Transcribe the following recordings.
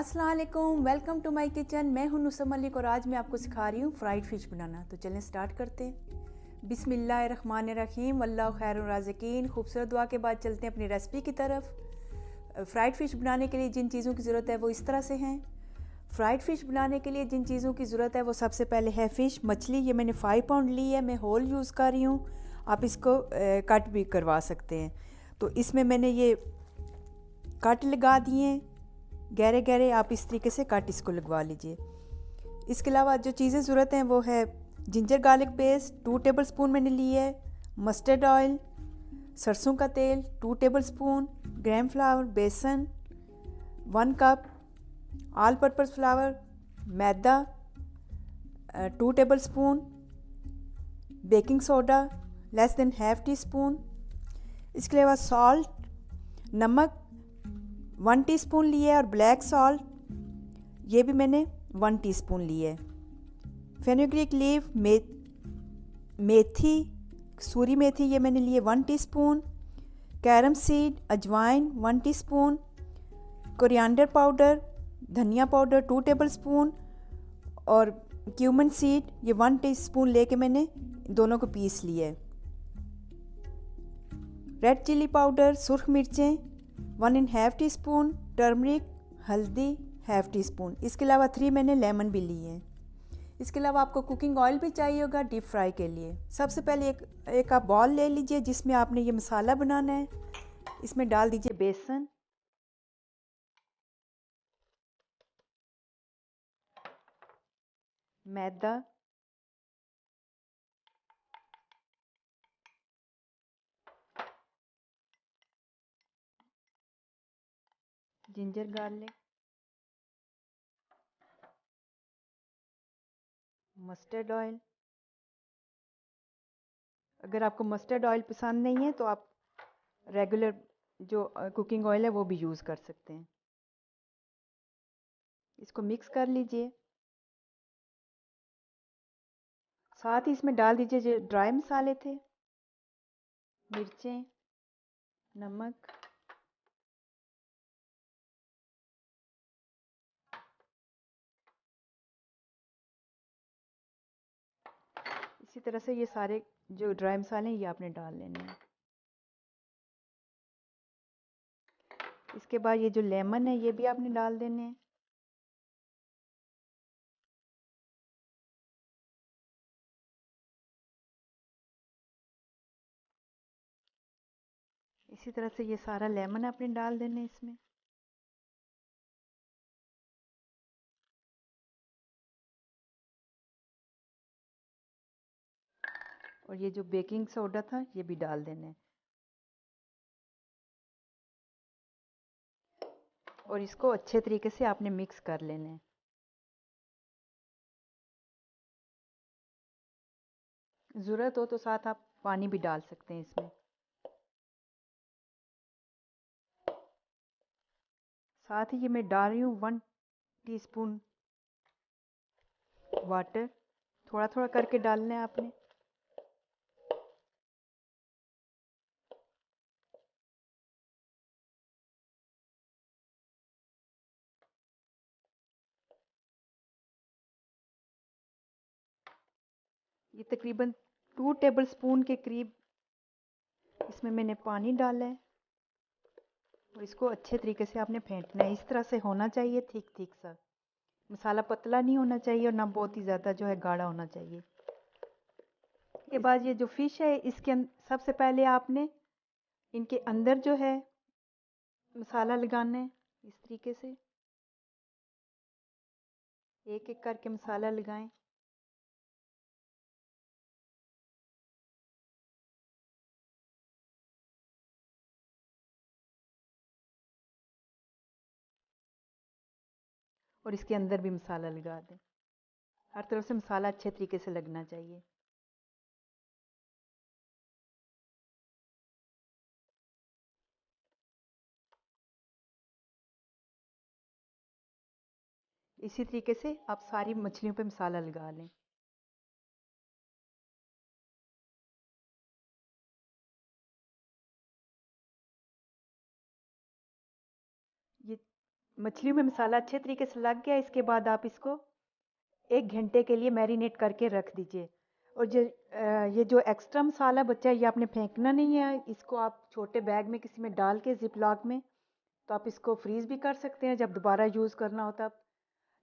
अस्सलाम वालेकुम, welcome to my kitchen. मैं हूं नुसम मलिक और आज मैं आपको सिखा रही हूँ फ्राइड फ़िश बनाना। तो चलें स्टार्ट करते हैं। बिस्मिल्लाहिर्रहमानिर्रहीम, वल्लाहु खैरुर राज़िकीन। खूबसूरत दुआ के बाद चलते हैं अपनी रेसिपी की तरफ। फ़्राइड फ़िश बनाने के लिए जिन चीज़ों की ज़रूरत है वो इस तरह से हैं। फ़्राइड फ़िश बनाने के लिए जिन चीज़ों की ज़रूरत है वो सबसे पहले है फ़िश, मछली। ये मैंने 5 पाउंड ली है, मैं होल यूज़ कर रही हूँ। आप इसको कट भी करवा सकते हैं। तो इसमें मैंने ये कट लगा दिए गहरे गहरे, आप इस तरीके से कट इसको लगवा लीजिए। इसके अलावा जो चीज़ें ज़रूरत हैं वो है ginger garlic paste 2 table spoon मैंने ली है, मस्टर्ड ऑयल, सरसों का तेल 2 टेबल स्पून, ग्राम फ्लावर, बेसन 1 कप, ऑल पर्पस फ्लावर, मैदा 2 table spoon, baking soda less than half tea spoon. इसके अलावा सॉल्ट, नमक 1 टीस्पून लिए और ब्लैक सॉल्ट ये भी मैंने 1 टीस्पून लिए। फेनुग्रीक लीफ, मेथी, सूरी मेथी ये मैंने लिए 1 टीस्पून, कैरम सीड, अजवाइन 1 टीस्पून, कोरिएंडर पाउडर, धनिया पाउडर 2 टेबल स्पून और क्यूमन सीड ये 1 टीस्पून लेके मैंने दोनों को पीस लिए। रेड चिली पाउडर, सुर्ख मिर्चें 1½ टीस्पून, टर्मरिक, हल्दी ½ टीस्पून। इसके अलावा 3 मैंने लेमन भी लिए हैं। इसके अलावा आपको कुकिंग ऑयल भी चाहिए होगा डीप फ्राई के लिए। सबसे पहले एक आप बॉल ले लीजिए जिसमें आपने ये मसाला बनाना है। इसमें डाल दीजिए बेसन, मैदा, जिंजर गार्लिक, मस्टर्ड ऑयल। अगर आपको मस्टर्ड ऑयल पसंद नहीं है तो आप रेगुलर जो कुकिंग ऑयल है वो भी यूज़ कर सकते हैं। इसको मिक्स कर लीजिए। साथ ही इसमें डाल दीजिए जो ड्राई मसाले थे, मिर्चें, नमक, इसी तरह से ये सारे जो ड्राई मसाले हैं ये आपने डाल लेने हैं। इसके बाद ये जो लेमन है ये भी आपने डाल देने हैं। इसी तरह से ये सारा लेमन आपने डाल देने इसमें। और ये जो बेकिंग सोडा था ये भी डाल देने। और इसको अच्छे तरीके से आपने मिक्स कर लेना है। ज़रूरत हो तो साथ आप पानी भी डाल सकते हैं इसमें। साथ ही ये मैं डाल रही हूँ 1 टीस्पून वाटर। थोड़ा थोड़ा करके डालना है आपने। ये तकरीबन 2 टेबल स्पून के करीब इसमें मैंने पानी डाला है और इसको अच्छे तरीके से आपने फेंटना है। इस तरह से होना चाहिए, ठीक ठीक सा। मसाला पतला नहीं होना चाहिए और ना बहुत ही ज़्यादा जो है गाढ़ा होना चाहिए। इसके बाद ये जो फ़िश है इसके सबसे पहले आपने इनके अंदर जो है मसाला लगाना है। इस तरीके से एक एक करके मसाला लगाएं। और इसके अंदर भी मसाला लगा दें। हर तरफ से मसाला अच्छे तरीके से लगना चाहिए। इसी तरीके से आप सारी मछलियों पे मसाला लगा लें। ये मछलियों में मसाला अच्छे तरीके से लग गया। इसके बाद आप इसको 1 घंटे के लिए मैरिनेट करके रख दीजिए। और ये जो एक्स्ट्रा मसाला बचा है ये आपने फेंकना नहीं है, इसको आप छोटे बैग में किसी में डाल के जिप लॉक में, तो आप इसको फ्रीज़ भी कर सकते हैं जब दोबारा यूज़ करना हो तब।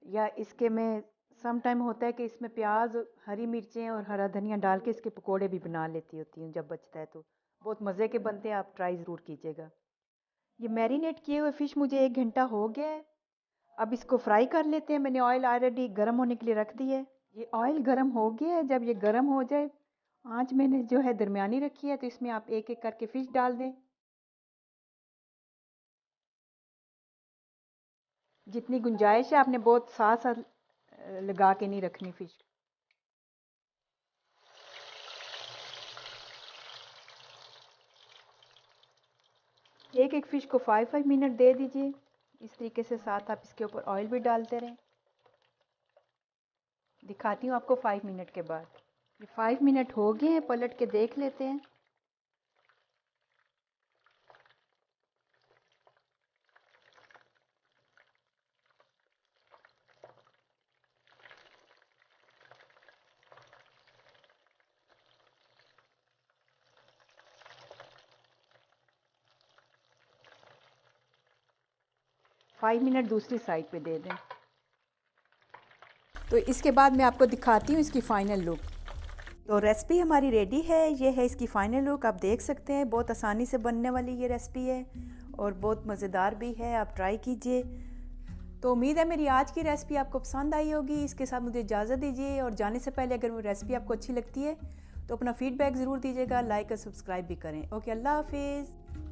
या इसके में सम टाइम होता है कि इसमें प्याज, हरी मिर्चें और हरा धनिया डाल के इसके पकोड़े भी बना लेती होती हूँ जब बचता है, तो बहुत मज़े के बनते हैं, आप ट्राई ज़रूर कीजिएगा। ये मैरिनेट किए हुए फ़िश मुझे 1 घंटा हो गया है। अब इसको फ्राई कर लेते हैं। मैंने ऑयल ऑलरेडी गर्म होने के लिए रख दी है। ये ऑयल गर्म हो गया है। जब ये गर्म हो जाए, आँच मैंने जो है दरमियानी रखी है, तो इसमें आप एक एक करके फ़िश डाल दें। जितनी गुंजाइश है, आपने बहुत साथ साथ लगा के नहीं रखनी फ़िश। एक एक फ़िश को 5-5 मिनट दे दीजिए। इस तरीके से साथ आप इसके ऊपर ऑयल भी डालते रहें। दिखाती हूँ आपको 5 मिनट के बाद। ये 5 मिनट हो गए हैं, पलट के देख लेते हैं। फाइव मिनट दूसरी साइड पे दे दें। तो इसके बाद मैं आपको दिखाती हूँ इसकी फ़ाइनल लुक। तो रेसिपी हमारी रेडी है। ये है इसकी फ़ाइनल लुक, आप देख सकते हैं। बहुत आसानी से बनने वाली ये रेसिपी है और बहुत मज़ेदार भी है, आप ट्राई कीजिए। तो उम्मीद है मेरी आज की रेसिपी आपको पसंद आई होगी। इसके साथ मुझे इजाज़त दीजिए, और जाने से पहले अगर वो रेसिपी आपको अच्छी लगती है तो अपना फ़ीडबैक ज़रूर दीजिएगा, लाइक और सब्सक्राइब भी करें। ओके, अल्लाह हाफिज़।